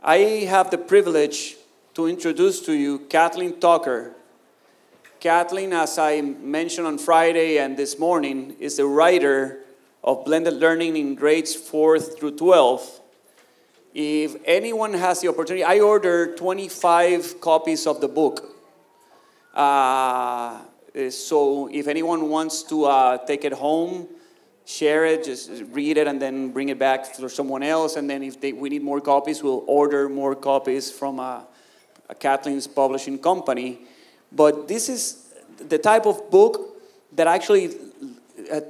I have the privilege to introduce to you Kathleen Tucker. Kathleen, as I mentioned on Friday and this morning, is the writer of Blended Learning in grades 4th through 12th. If anyone has the opportunity, I ordered 25 copies of the book. So if anyone wants to take it home, share it, just read it, and then bring it back for someone else. And then if we need more copies, we'll order more copies from a Kathleen's publishing company. But this is the type of book that actually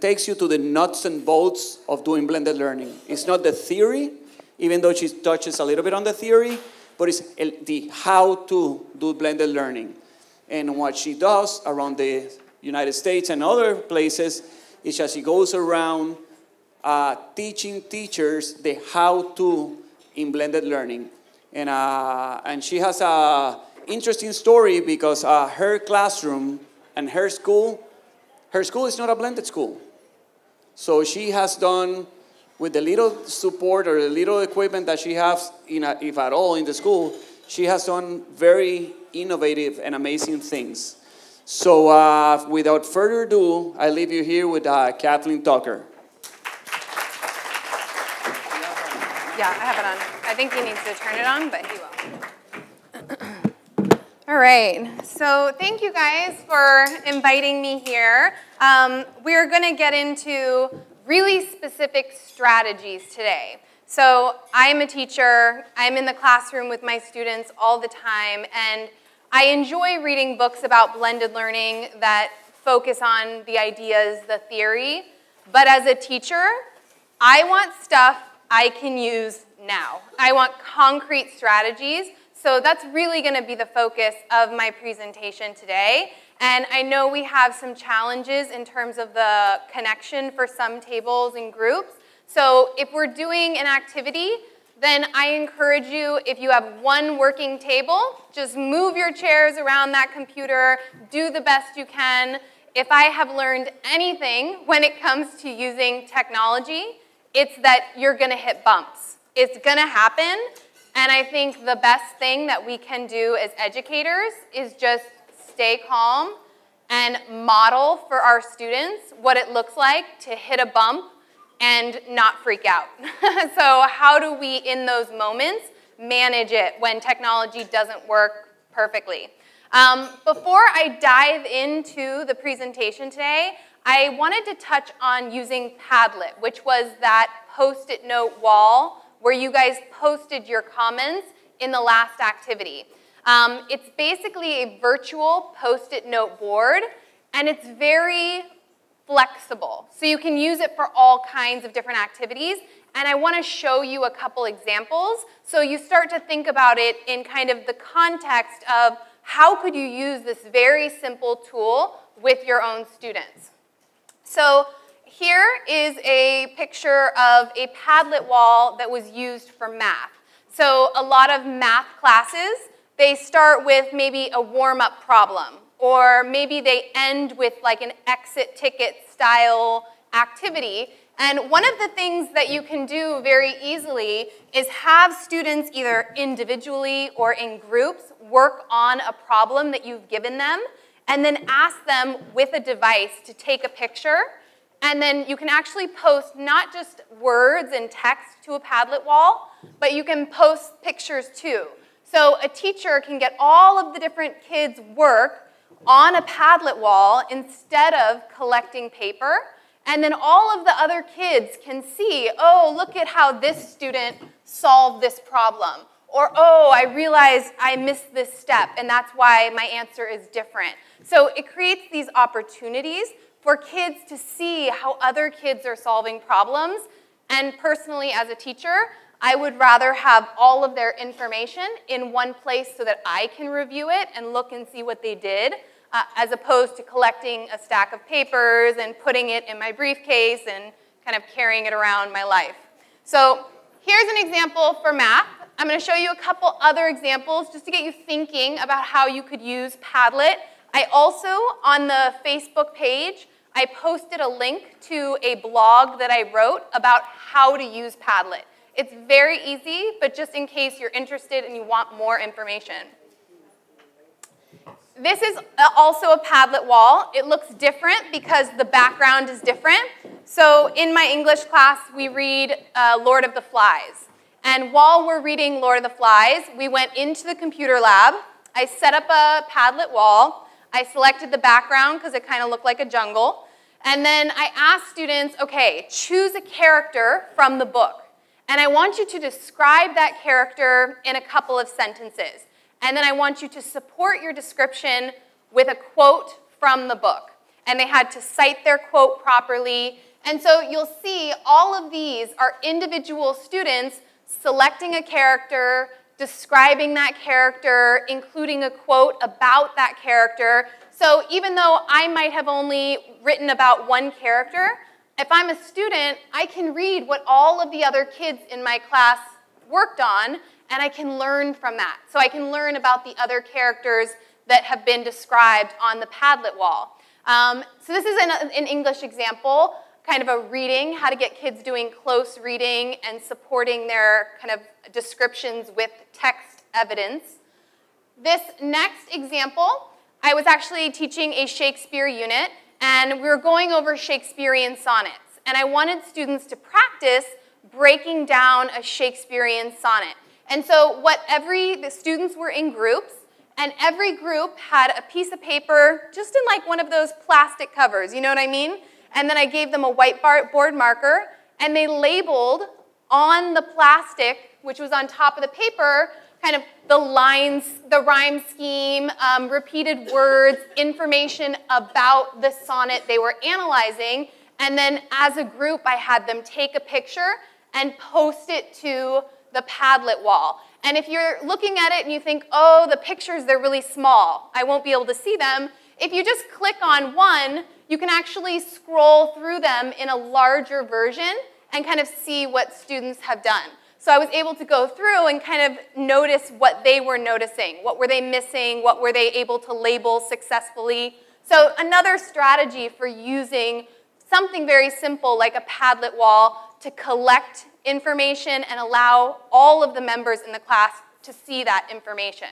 takes you to the nuts and bolts of doing blended learning. It's not the theory, even though she touches a little bit on the theory, but it's the how to do blended learning. And what she does around the United States and other places is that she goes around teaching teachers the how to in blended learning. And she has an interesting story because her classroom and her school is not a blended school. So she has done, with the little support or the little equipment that she has, if at all, in the school, she has done very innovative and amazing things. So without further ado, I leave you here with Kathleen Tucker. Yeah, I have it on. I think he needs to turn it on, but he will. All right, so thank you guys for inviting me here. We're going to get into really specific strategies today. So I'm a teacher. I'm in the classroom with my students all the time, and I enjoy reading books about blended learning that focus on the ideas, the theory. But as a teacher, I want stuff I can use now. I want concrete strategies. So that's really going to be the focus of my presentation today. And I know we have some challenges in terms of the connection for some tables and groups. So if we're doing an activity, then I encourage you, if you have one working table, just move your chairs around that computer, do the best you can. If I have learned anything when it comes to using technology, it's that you're going to hit bumps. It's going to happen. And I think the best thing that we can do as educators is just stay calm and model for our students what it looks like to hit a bump and not freak out. So how do we, in those moments, manage it when technology doesn't work perfectly? Before I dive into the presentation today, I wanted to touch on using Padlet, which was that Post-it note wall where you guys posted your comments in the last activity. It's basically a virtual Post-it note board, and it's very flexible. So you can use it for all kinds of different activities. And I want to show you a couple examples so you start to think about it in kind of the context of how could you use this very simple tool with your own students. So here is a picture of a Padlet wall that was used for math. So a lot of math classes, they start with maybe a warm-up problem, or maybe they end with like an exit ticket style activity. And one of the things that you can do very easily is have students either individually or in groups work on a problem that you've given them, and then ask them with a device to take a picture. And then you can actually post not just words and text to a Padlet wall, but you can post pictures too. So a teacher can get all of the different kids' work on a Padlet wall instead of collecting paper. And then all of the other kids can see, oh, look at how this student solved this problem. Or, oh, I realized I missed this step, and that's why my answer is different. So it creates these opportunities for kids to see how other kids are solving problems. And personally, as a teacher, I would rather have all of their information in one place so that I can review it and look and see what they did, as opposed to collecting a stack of papers and putting it in my briefcase and kind of carrying it around my life. So here's an example for math. I'm going to show you a couple other examples just to get you thinking about how you could use Padlet. I also, on the Facebook page, I posted a link to a blog that I wrote about how to use Padlet. It's very easy, but just in case you're interested and you want more information. This is also a Padlet wall. It looks different because the background is different. So in my English class, we read Lord of the Flies. And while we're reading Lord of the Flies, we went into the computer lab. I set up a Padlet wall. I selected the background because it kind of looked like a jungle. And then I asked students, okay, choose a character from the book. And I want you to describe that character in a couple of sentences. And then I want you to support your description with a quote from the book. And they had to cite their quote properly. And so you'll see all of these are individual students selecting a character, describing that character, including a quote about that character. So even though I might have only written about one character, if I'm a student, I can read what all of the other kids in my class worked on, and I can learn from that. So I can learn about the other characters that have been described on the Padlet wall. So this is an English example, kind of a reading, how to get kids doing close reading and supporting their kind of descriptions with text evidence. This next example, I was actually teaching a Shakespeare unit, and we were going over Shakespearean sonnets. And I wanted students to practice breaking down a Shakespearean sonnet. And so the students were in groups, and every group had a piece of paper, just in like one of those plastic covers, you know what I mean? And then I gave them a whiteboard marker, and they labeled on the plastic, which was on top of the paper, kind of the lines, the rhyme scheme, repeated words, information about the sonnet they were analyzing. And then as a group, I had them take a picture and post it to the Padlet wall. And if you're looking at it and you think, oh, the pictures, they're really small, I won't be able to see them, if you just click on one, you can actually scroll through them in a larger version and kind of see what students have done. So I was able to go through and kind of notice what they were noticing. What were they missing? What were they able to label successfully? So another strategy for using something very simple like a Padlet wall to collect information and allow all of the members in the class to see that information.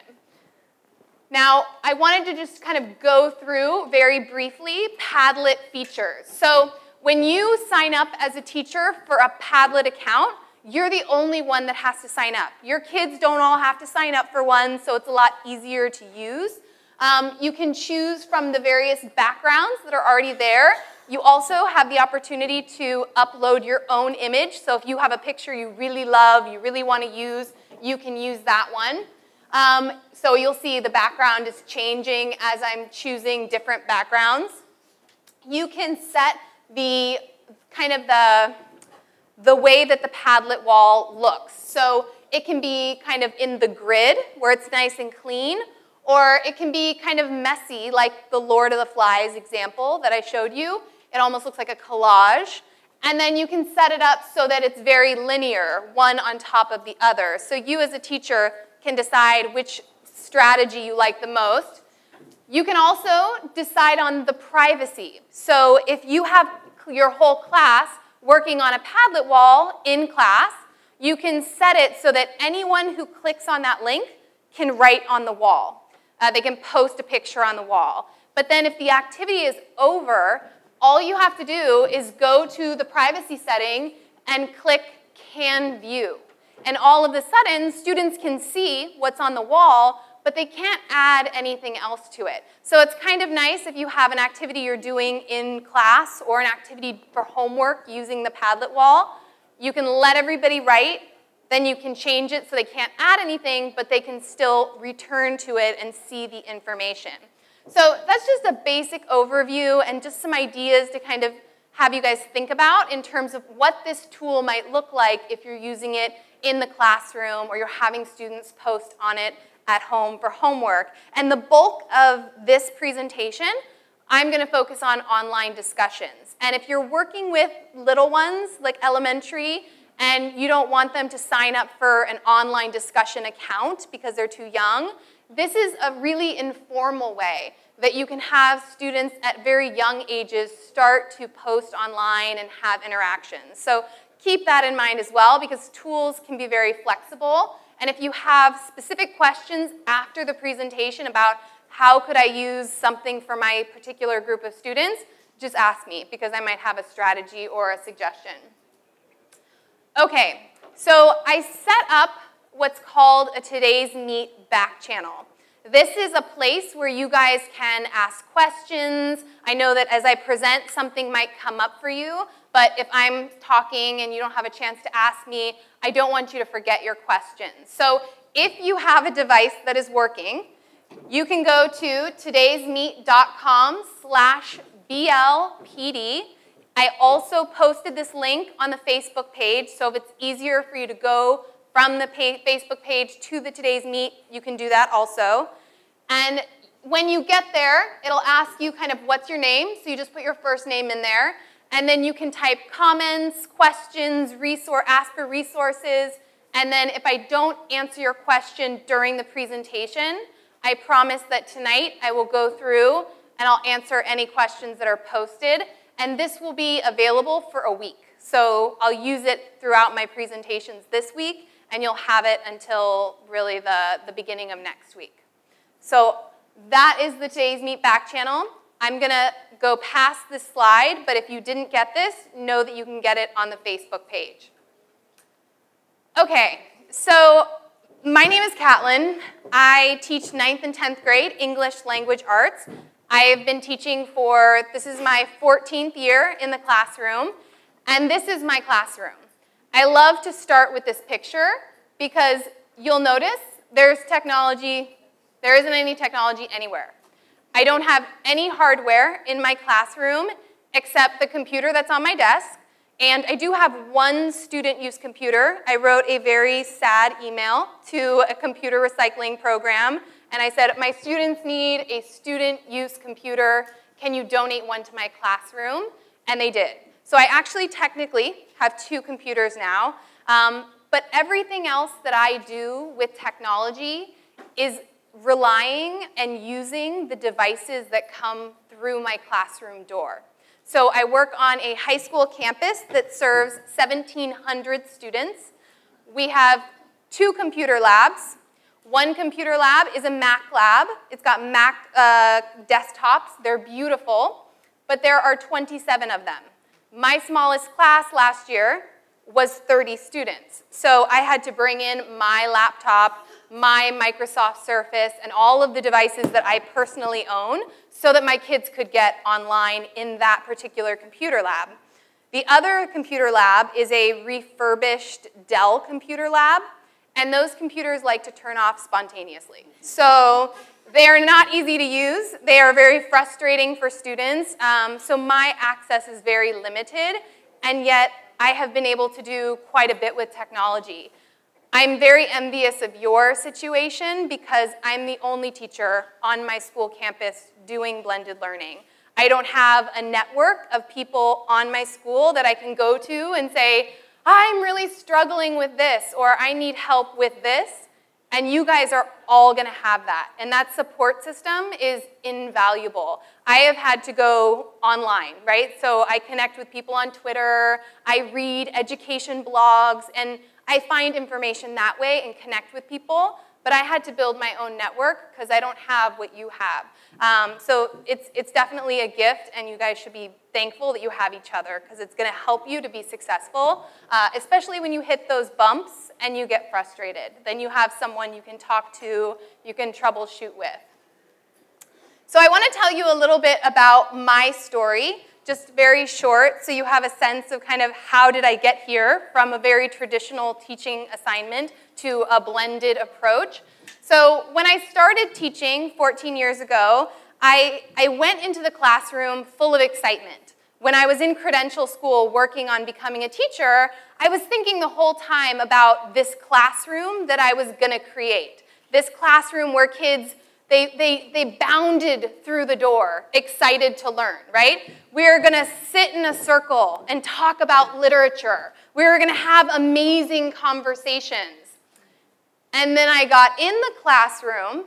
Now, I wanted to just kind of go through very briefly Padlet features. So when you sign up as a teacher for a Padlet account, you're the only one that has to sign up. Your kids don't all have to sign up for one, so it's a lot easier to use. You can choose from the various backgrounds that are already there. You also have the opportunity to upload your own image. So if you have a picture you really love, you really want to use, you can use that one. So you'll see the background is changing as I'm choosing different backgrounds. You can set the kind of the way that the Padlet wall looks. So it can be kind of in the grid where it's nice and clean, or it can be kind of messy like the Lord of the Flies example that I showed you. It almost looks like a collage. And then you can set it up so that it's very linear, one on top of the other. So you as a teacher can decide which strategy you like the most. You can also decide on the privacy. So if you have your whole class working on a Padlet wall in class, you can set it so that anyone who clicks on that link can write on the wall. They can post a picture on the wall. But then if the activity is over, all you have to do is go to the privacy setting and click Can View. And all of a sudden, students can see what's on the wall, but they can't add anything else to it. So it's kind of nice if you have an activity you're doing in class or an activity for homework using the Padlet wall. You can let everybody write, then you can change it so they can't add anything, but they can still return to it and see the information. So that's just a basic overview and just some ideas to kind of have you guys think about in terms of what this tool might look like if you're using it in the classroom or you're having students post on it at home for homework. And the bulk of this presentation, I'm going to focus on online discussions. And if you're working with little ones, like elementary, and you don't want them to sign up for an online discussion account because they're too young, this is a really informal way that you can have students at very young ages start to post online and have interactions. So keep that in mind as well, because tools can be very flexible. And if you have specific questions after the presentation about how could I use something for my particular group of students, just ask me, because I might have a strategy or a suggestion. Okay, so I set up what's called a Today's Meet back channel. This is a place where you guys can ask questions. I know that as I present, something might come up for you, but if I'm talking and you don't have a chance to ask me, I don't want you to forget your questions. So if you have a device that is working, you can go to todaysmeet.com/BLPD. I also posted this link on the Facebook page, so if it's easier for you to go from the Facebook page to the Today's Meet, you can do that also. And when you get there, it'll ask you kind of what's your name, so you just put your first name in there, and then you can type comments, questions, ask for resources, and then if I don't answer your question during the presentation, I promise that tonight I will go through and I'll answer any questions that are posted, and this will be available for a week. So I'll use it throughout my presentations this week, and you'll have it until really the beginning of next week. So that is the Today's Meet back channel. I'm going to go past this slide, but if you didn't get this, know that you can get it on the Facebook page. Okay, so my name is Catlin. I teach 9th and 10th grade English Language Arts. I have been teaching this is my 14th year in the classroom, and this is my classroom. I love to start with this picture because you'll notice there isn't any technology anywhere. I don't have any hardware in my classroom except the computer that's on my desk, and I do have one student-use computer. I wrote a very sad email to a computer recycling program, and I said, my students need a student-use computer. Can you donate one to my classroom? And they did. So I actually technically have 2 computers now, but everything else that I do with technology is relying and using the devices that come through my classroom door. So I work on a high school campus that serves 1,700 students. We have 2 computer labs. One computer lab is a Mac lab. It's got Mac desktops. They're beautiful, but there are 27 of them. My smallest class last year was 30 students. So I had to bring in my laptop, my Microsoft Surface, and all of the devices that I personally own so that my kids could get online in that particular computer lab. The other computer lab is a refurbished Dell computer lab, and those computers like to turn off spontaneously. So they are not easy to use. They are very frustrating for students, so my access is very limited, and yet I have been able to do quite a bit with technology. I'm very envious of your situation because I'm the only teacher on my school campus doing blended learning. I don't have a network of people on my school that I can go to and say, I'm really struggling with this, or I need help with this, and you guys are all going to have that. And that support system is invaluable. I have had to go online, right? So I connect with people on Twitter, I read education blogs, and I find information that way and connect with people, but I had to build my own network because I don't have what you have. So it's definitely a gift, and you guys should be thankful that you have each other because it's going to help you to be successful, especially when you hit those bumps and you get frustrated. Then you have someone you can talk to, you can troubleshoot with. So I want to tell you a little bit about my story, just very short, so you have a sense of kind of how did I get here from a very traditional teaching assignment to a blended approach. So when I started teaching 14 years ago, I went into the classroom full of excitement. When I was in credential school working on becoming a teacher, I was thinking the whole time about this classroom that I was going to create. This classroom where kids, they bounded through the door, excited to learn, right? We're going to sit in a circle and talk about literature. We're going to have amazing conversations. And then I got in the classroom,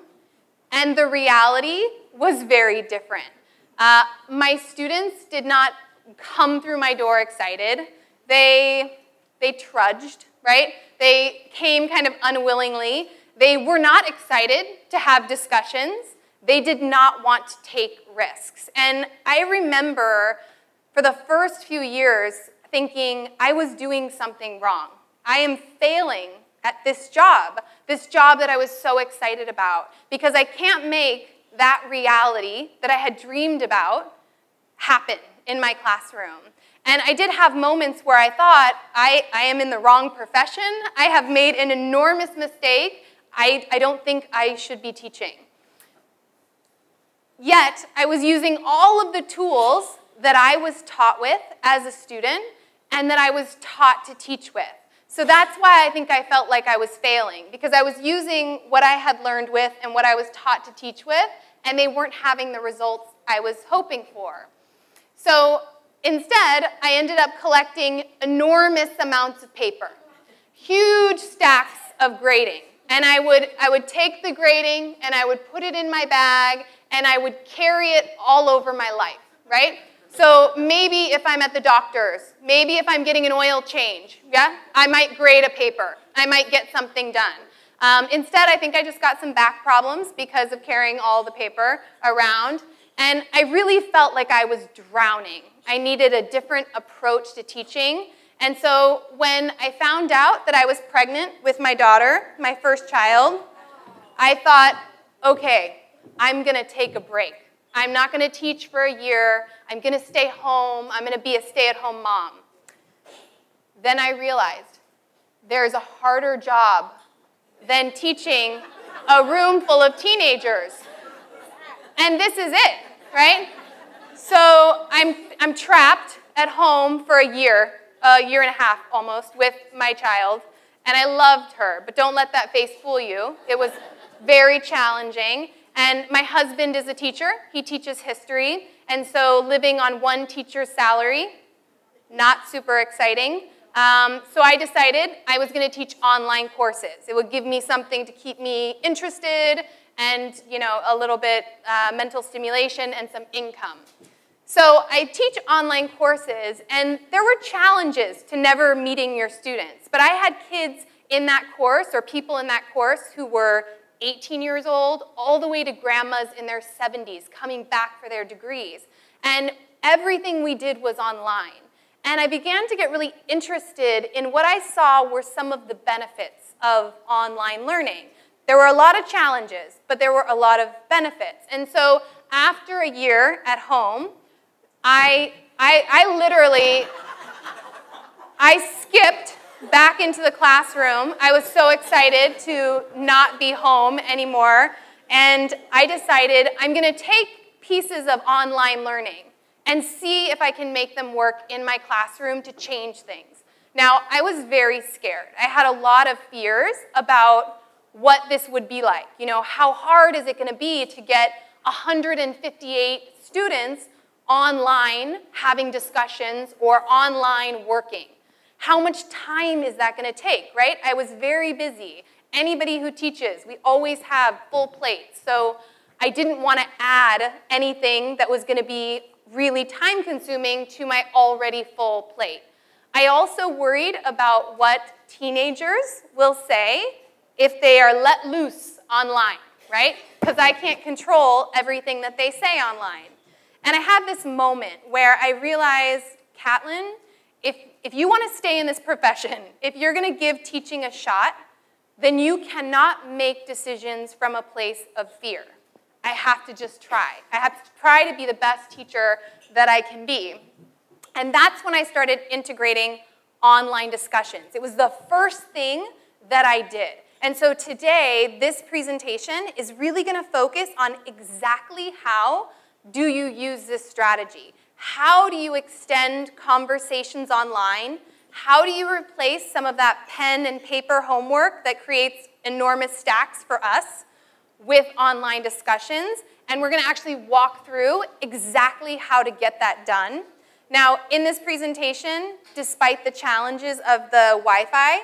and the reality was very different. My students did not come through my door excited. They They trudged, right? They came kind of unwillingly. They were not excited to have discussions. They did not want to take risks. And I remember for the first few years thinking I was doing something wrong. I am failing at this job that I was so excited about, because I can't make that reality that I had dreamed about happen in my classroom. And I did have moments where I thought, I am in the wrong profession. I have made an enormous mistake. I don't think I should be teaching. Yet, I was using all of the tools that I was taught with as a student and that I was taught to teach with. So that's why I think I felt like I was failing, because I was using what I had learned with and what I was taught to teach with, and they weren't having the results I was hoping for. So instead, I ended up collecting enormous amounts of paper, huge stacks of grading. And I would take the grading and I would put it in my bag and I would carry it all over my life, right? So maybe if I'm at the doctor's, maybe if I'm getting an oil change, yeah, I might grade a paper. I might get something done. Instead, I think I just got some back problems because of carrying all the paper around. And I really felt like I was drowning. I needed a different approach to teaching. And so when I found out that I was pregnant with my daughter, my first child, I thought, okay, I'm going to take a break. I'm not going to teach for a year. I'm going to stay home. I'm going to be a stay-at-home mom. Then I realized there's a harder job than teaching a room full of teenagers. And this is it, right? So I'm trapped at home for a year and a half almost, with my child. And I loved her, but don't let that face fool you. It was very challenging. And my husband is a teacher. He teaches history. And so living on one teacher's salary, not super exciting. So I decided I was going to teach online courses. It would give me something to keep me interested and, you know, a little bit mental stimulation and some income. So I teach online courses, and there were challenges to never meeting your students. But I had kids in that course, or people in that course, who were 18 years old, all the way to grandmas in their 70s coming back for their degrees. And everything we did was online. And I began to get really interested in what I saw were some of the benefits of online learning. There were a lot of challenges, but there were a lot of benefits. And so after a year at home, I skipped back into the classroom. I was so excited to not be home anymore. And I decided I'm going to take pieces of online learning and see if I can make them work in my classroom to change things. Now, I was very scared. I had a lot of fears about what this would be like. You know, how hard is it going to be to get 158 students online having discussions or online working? How much time is that going to take, right? I was very busy. Anybody who teaches, we always have full plates. So I didn't want to add anything that was going to be really time-consuming to my already full plate. I also worried about what teenagers will say if they are let loose online, right? Because I can't control everything that they say online. And I had this moment where I realized, Catlin, if you want to stay in this profession, if you're going to give teaching a shot, then you cannot make decisions from a place of fear. I have to just try. I have to try to be the best teacher that I can be. And that's when I started integrating online discussions. It was the first thing that I did. And so today, this presentation is really going to focus on exactly how do you use this strategy. How do you extend conversations online? How do you replace some of that pen and paper homework that creates enormous stacks for us with online discussions? And we're going to actually walk through exactly how to get that done. Now, in this presentation, despite the challenges of the Wi-Fi,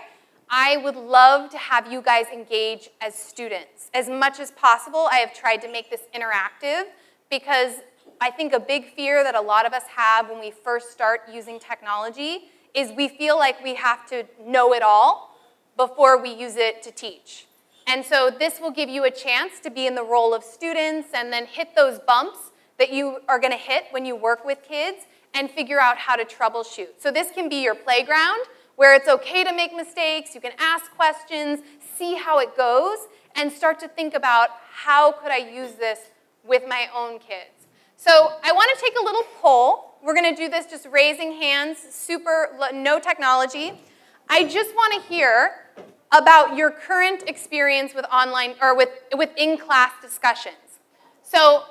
I would love to have you guys engage as students. As much as possible, I have tried to make this interactive because I think a big fear that a lot of us have when we first start using technology is we feel like we have to know it all before we use it to teach. And so this will give you a chance to be in the role of students and then hit those bumps that you are going to hit when you work with kids and figure out how to troubleshoot. So this can be your playground where it's okay to make mistakes, you can ask questions, see how it goes, and start to think about how could I use this with my own kids. So I want to take a little poll. We're going to do this just raising hands, no technology. I just want to hear about your current experience with online or with in-class discussions. So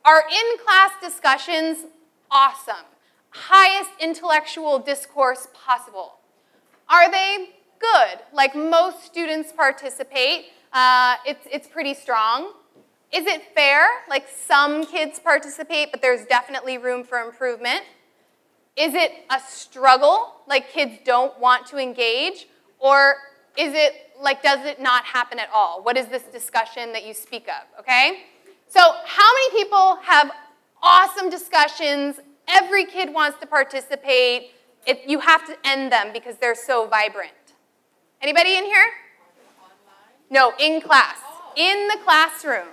are in-class discussions awesome? Highest intellectual discourse possible. Are they good? Like most students participate. It's pretty strong. Is it fair? Like some kids participate, but there's definitely room for improvement. Is it a struggle? Like kids don't want to engage? Or is it like, does it not happen at all? What is this discussion that you speak of, okay? So how many people have awesome discussions? Every kid wants to participate. You have to end them because they're so vibrant. Anybody in here? No, in class. In the classroom.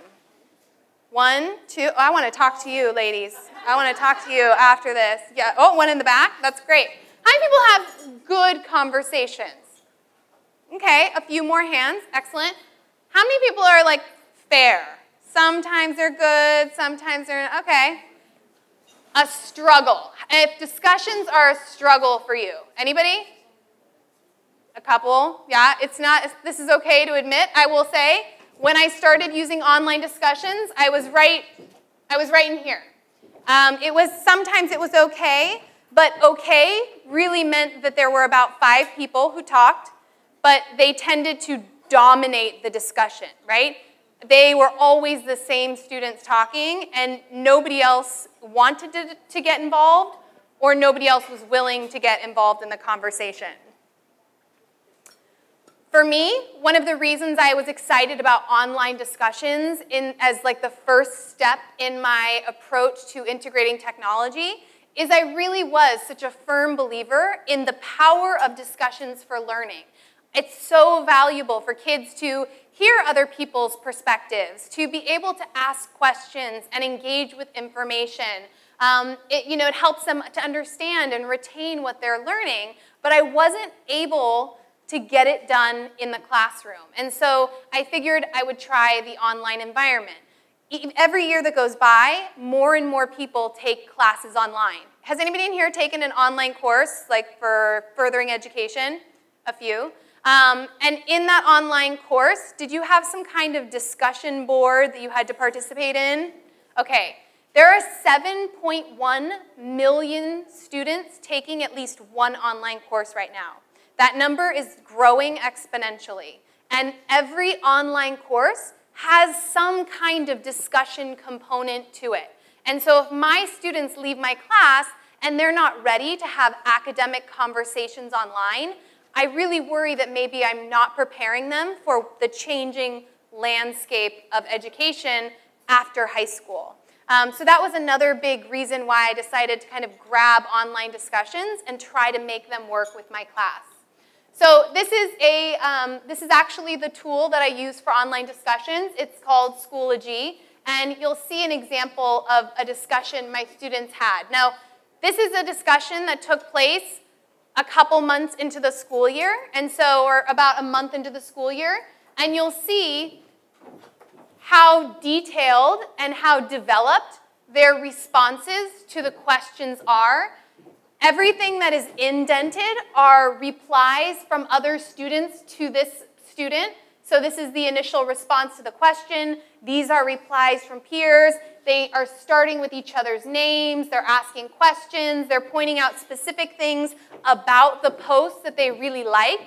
1, 2, oh, I want to talk to you, ladies. I want to talk to you after this. Yeah. Oh, one in the back. That's great. How many people have good conversations? Okay, a few more hands. Excellent. How many people are like fair? Sometimes they're good, sometimes they're, okay. A struggle. If discussions are a struggle for you. Anybody? A couple? Yeah, it's not, this is okay to admit. I will say, when I started using online discussions, I was right in here. Sometimes it was okay, but okay really meant that there were about 5 people who talked, but they tended to dominate the discussion, right? They were always the same students talking, and nobody else wanted to get involved, or nobody else was willing to get involved in the conversation. For me, one of the reasons I was excited about online discussions as like the first step in my approach to integrating technology is I really was such a firm believer in the power of discussions for learning. It's so valuable for kids to hear other people's perspectives, to be able to ask questions and engage with information. It helps them to understand and retain what they're learning, but I wasn't able to get it done in the classroom. And so I figured I would try the online environment. Every year that goes by, more and more people take classes online. Has anybody in here taken an online course, like for furthering education? A few. And in that online course, did you have some kind of discussion board that you had to participate in? Okay. There are 7.1 million students taking at least one online course right now. That number is growing exponentially. And every online course has some kind of discussion component to it. And so if my students leave my class and they're not ready to have academic conversations online, I really worry that maybe I'm not preparing them for the changing landscape of education after high school. So that was another big reason why I decided to kind of grab online discussions and try to make them work with my class. So this is actually the tool that I use for online discussions. It's called Schoology, and you'll see an example of a discussion my students had. Now, this is a discussion that took place a couple months into the school year, or about a month into the school year, and you'll see how detailed and how developed their responses to the questions are. Everything that is indented are replies from other students to this student. So this is the initial response to the question. These are replies from peers. They are starting with each other's names. They're asking questions. They're pointing out specific things about the post that they really like.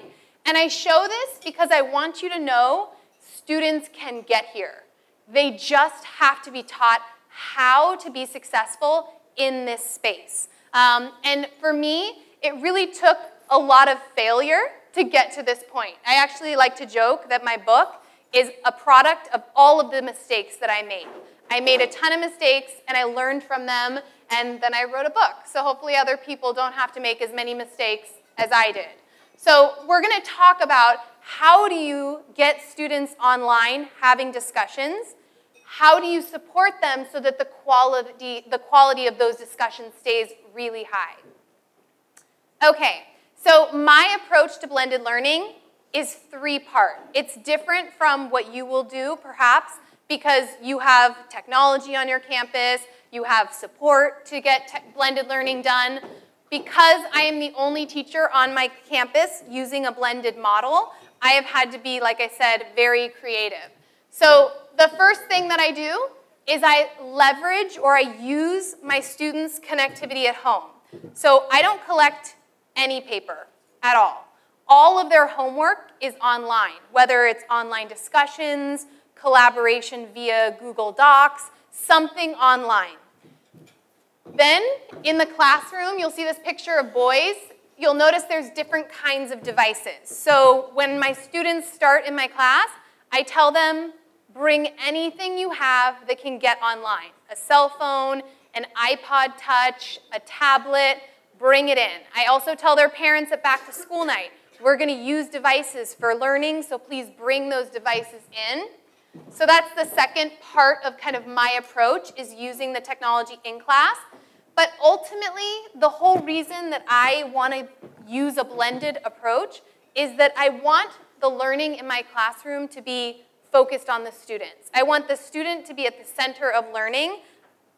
And I show this because I want you to know students can get here. They just have to be taught how to be successful in this space. And for me, it really took a lot of failure to get to this point. I actually like to joke that my book is a product of all of the mistakes that I made. I made a ton of mistakes, and I learned from them, and then I wrote a book. So hopefully other people don't have to make as many mistakes as I did. So we're going to talk about how do you get students online having discussions. How do you support them so that the quality of those discussions stays really high? Okay, so my approach to blended learning is three-part. It's different from what you will do, perhaps, because you have technology on your campus, you have support to get blended learning done. Because I am the only teacher on my campus using a blended model, I have had to be, like I said, very creative. So the first thing that I do is I leverage or I use my students' connectivity at home. So I don't collect any paper at all. All of their homework is online, whether it's online discussions, collaboration via Google Docs, something online. Then, in the classroom, you'll see this picture of boys. You'll notice there's different kinds of devices. So when my students start in my class, I tell them, bring anything you have that can get online. A cell phone, an iPod Touch, a tablet, bring it in. I also tell their parents at back to school night, we're going to use devices for learning, so please bring those devices in. So that's the second part of kind of my approach, is using the technology in class. But ultimately, the whole reason that I want to use a blended approach is that I want the learning in my classroom to be focused on the students. I want the student to be at the center of learning.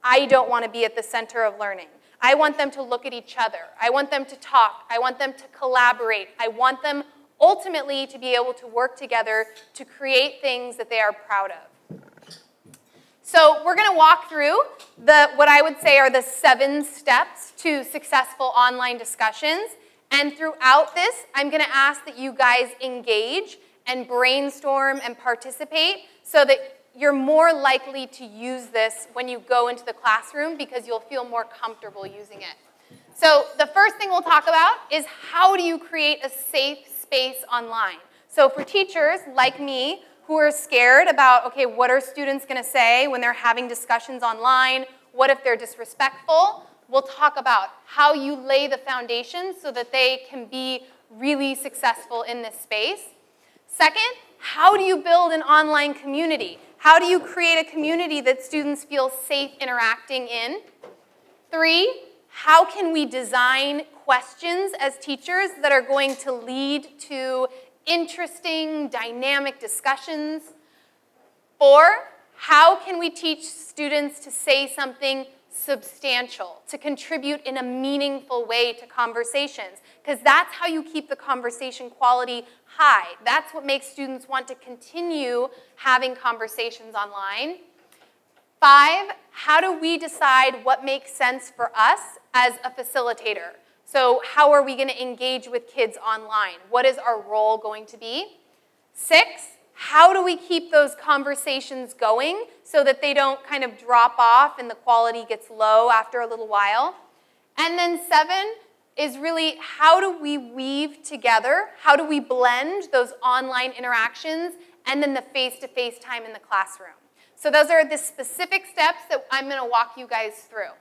I don't want to be at the center of learning. I want them to look at each other. I want them to talk. I want them to collaborate. I want them ultimately to be able to work together to create things that they are proud of. So we're going to walk through what I would say are the 7 steps to successful online discussions. And throughout this, I'm going to ask that you guys engage and brainstorm and participate so that you're more likely to use this when you go into the classroom because you'll feel more comfortable using it. So the first thing we'll talk about is how do you create a safe space online? So for teachers like me who are scared about, okay, what are students going to say when they're having discussions online? What if they're disrespectful? We'll talk about how you lay the foundation so that they can be really successful in this space. Second, how do you build an online community? How do you create a community that students feel safe interacting in? 3, how can we design questions as teachers that are going to lead to interesting, dynamic discussions? 4, how can we teach students to say something substantial, to contribute in a meaningful way to conversations? Because that's how you keep the conversation quality high. That's what makes students want to continue having conversations online. 5, how do we decide what makes sense for us as a facilitator? So how are we going to engage with kids online? What is our role going to be? 6, how do we keep those conversations going so that they don't kind of drop off and the quality gets low after a little while? And then 7 is really how do we weave together, how do we blend those online interactions and then the face-to-face time in the classroom? So those are the specific steps that I'm going to walk you guys through.